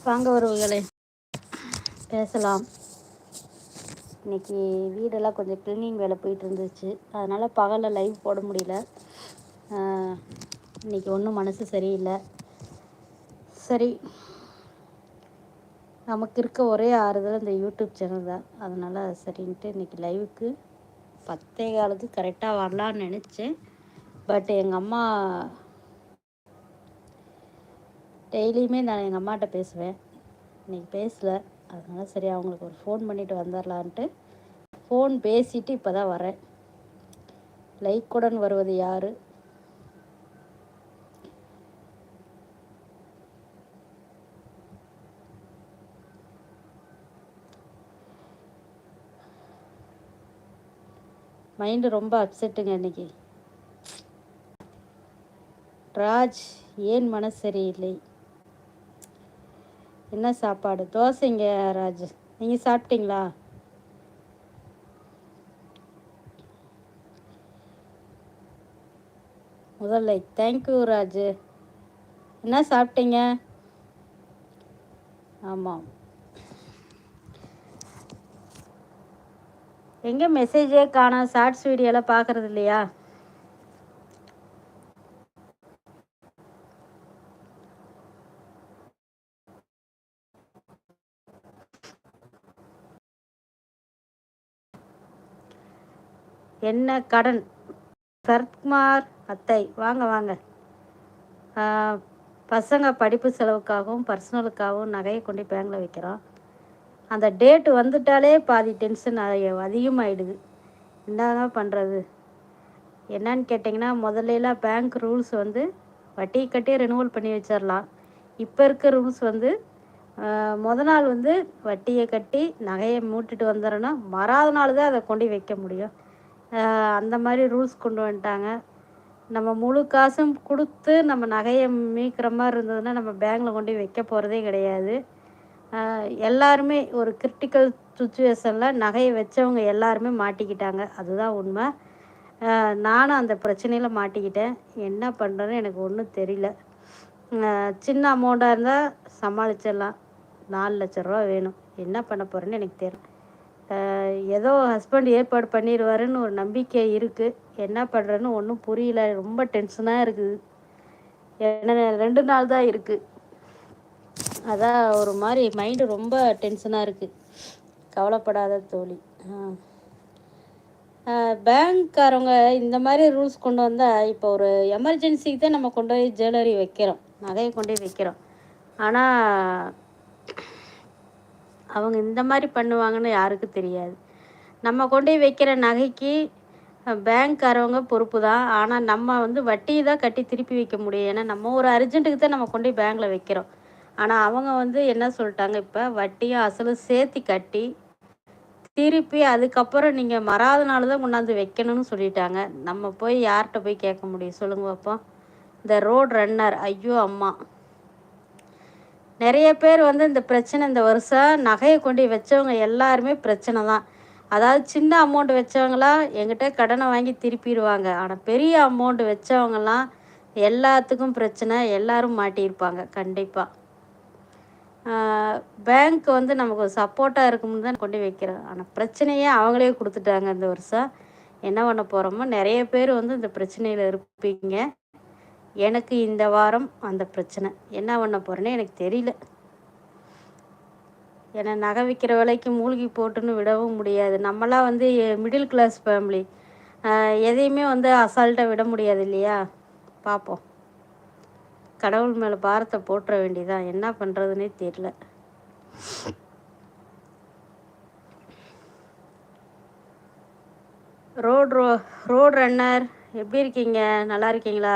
வாங்க உறவுகளே, பேசலாம். இன்றைக்கி வீடெல்லாம் கொஞ்சம் க்ளீனிங் வேலை போயிட்டு இருந்துச்சு, அதனால் பகலில் லைவ் போட முடியல. இன்றைக்கி ஒன்றும் மனசு சரியில்லை. சரி, நமக்கு இருக்க ஒரே ஆறுதல் இந்த யூடியூப் சேனல் தான். அதனால் சரின்ட்டு இன்றைக்கி லைவுக்கு 10:15 கரெக்டாக வரலான்னு நினச்சேன். பட் எங்கள் அம்மா டெய்லியுமே நான் எங்கள் அம்மாட்ட பேசுவேன், இன்றைக்கி பேசலை. அதனால் சரி அவங்களுக்கு ஒரு ஃபோன் பண்ணிவிட்டு வந்துடலான்ட்டு ஃபோன் பேசிவிட்டு இப்போ தான் வரேன். லைக்குடன் வருவது யார்? மைண்டு ரொம்ப அப்செட்டுங்க இன்றைக்கி. ராஜ், ஏன் மனசு சரியில்லை? என்ன சாப்பாடு? தோசைங்க ராஜ். நீங்கள் சாப்பிட்டீங்களா? முதல்ல தேங்க்யூ ராஜ். என்ன சாப்பிட்டீங்க? ஆமாம், எங்கே மெசேஜே காணோம்? ஷார்ட்ஸ் வீடியோலாம் பார்க்குறது இல்லையா? என்ன கடன்? சரத்குமார் அத்தை, வாங்க வாங்க. பசங்க படிப்பு செலவுக்காகவும் பர்சனலுக்காகவும் நகையை கொண்டு பேங்கில் வைக்கிறோம். அந்த டேட்டு வந்துட்டாலே பாதி டென்ஷன் அதிகமாகிடுது. என்னங்க பண்ணுறது? என்னன்னு கேட்டிங்கன்னா, முதல்லாம் பேங்க் ரூல்ஸ் வந்து வட்டி கட்டி ரெனுவல் பண்ணி வச்சிடலாம். இப்போ இருக்க ரூல்ஸ் வந்து நாள் வந்து வட்டியை கட்டி நகையை மூட்டுட்டு வந்துடுறோன்னா மறாத நாள் தான் அதை கொண்டு வைக்க முடியும். அந்த மாதிரி ரூல்ஸ் கொண்டு வந்துட்டாங்க. நம்ம முழு காசும் கொடுத்து நம்ம நகையை மீட்கிற மாதிரி இருந்ததுன்னா நம்ம பேங்கில் கொண்டு வைக்க போகிறதே கிடையாது. எல்லாருமே ஒரு கிரிட்டிக்கல் சுச்சுவேஷனில் நகையை வச்சவங்க எல்லாருமே மாட்டிக்கிட்டாங்க. அதுதான் உண்மை. நானும் அந்த பிரச்சனையில் மாட்டிக்கிட்டேன். என்ன பண்ணுறேன்னு எனக்கு ஒன்றும் தெரியல. சின்ன அமௌண்ட்டாக இருந்தால் சமாளிச்சிடலாம். 4 லட்ச ரூபா வேணும். என்ன பண்ண போகிறேன்னு எனக்கு தெரியல. ஏதோ ஹஸ்பண்ட் ஏற்பாடு பண்ணிடுவாருன்னு ஒரு நம்பிக்கை இருக்குது. என்ன பண்ணுறேன்னு ஒன்றும் புரியல. ரொம்ப டென்ஷனாக இருக்குது. என்ன 2 நாள் தான் இருக்குது. அதான் ஒரு மாதிரி மைண்டு ரொம்ப டென்ஷனாக இருக்குது. கவலைப்படாத தோழி. பேங்க்காரவங்க இந்த மாதிரி ரூல்ஸ் கொண்டு வந்தால், இப்போ ஒரு எமர்ஜென்சிக்கு தான் நம்ம கொண்டு போய் ஜுவல்லரி வைக்கிறோம், நகையை கொண்டு போய் வைக்கிறோம். ஆனால் அவங்க இந்த மாதிரி பண்ணுவாங்கன்னு யாருக்கும் தெரியாது. நம்ம கொண்டு போய் வைக்கிற நகைக்கு பேங்க்காரவங்க பொறுப்பு தான். ஆனால் நம்ம வந்து வட்டி தான் கட்டி திருப்பி வைக்க முடியும். ஏன்னா நம்ம ஒரு அர்ஜென்ட்டுக்கு தான் நம்ம கொண்டு போய் பேங்கில் வைக்கிறோம். ஆனால் அவங்க வந்து என்ன சொல்லிட்டாங்க, இப்போ வட்டியும் அசலும் சேர்த்து கட்டி திருப்பி அதுக்கப்புறம் நீங்கள் மறாத நாள் தான் கொண்டாந்து வைக்கணும்னு சொல்லிட்டாங்க. நம்ம போய் யார்கிட்ட போய் கேட்க முடியும் சொல்லுங்க பார்ப்போம்? இந்த ரோட் ரன்னர், ஐயோ அம்மா, நிறைய பேர் வந்து இந்த பிரச்சனை இந்த வருஷம் நகையை கொண்டு வச்சவங்க எல்லாருமே பிரச்சனை தான். அதாவது சின்ன அமௌண்ட் வச்சவங்களாம் எங்கிட்ட கடனை வாங்கி திருப்பிடுவாங்க. ஆனால் பெரிய அமௌண்ட் வச்சவங்கலாம் எல்லாத்துக்கும் பிரச்சனை, எல்லோரும் மாட்டியிருப்பாங்க கண்டிப்பாக. பேங்க் வந்து நமக்கு ஒரு சப்போர்ட்டாக இருக்கும்னு தான் கொண்டு வைக்கிறோம். ஆனால் பிரச்சனையே அவங்களே கொடுத்துட்டாங்க இந்த வருஷம். என்ன பண்ண போகிறோமோ? நிறைய பேர் வந்து இந்த பிரச்சனையில் இருப்பீங்க. எனக்கு இந்த வாரம் அந்த பிரச்சனை. என்ன பண்ண போகிறேன்னே எனக்கு தெரியல. ஏன்னா நகை விற்கிற விலைக்கு மூழ்கி போட்டுன்னு விடவும் முடியாது. நம்மளாம் வந்து மிடில் கிளாஸ் ஃபேமிலி, எதையுமே வந்து அசால்ட்டாக விட முடியாது இல்லையா? பார்ப்போம். கடவுள் மேலே பாரத்தை போட்டுற வேண்டியதான். என்ன பண்ணுறதுனே தெரியல. ரோட் ரன்னர், எப்படி இருக்கீங்க? நல்லா இருக்கீங்களா?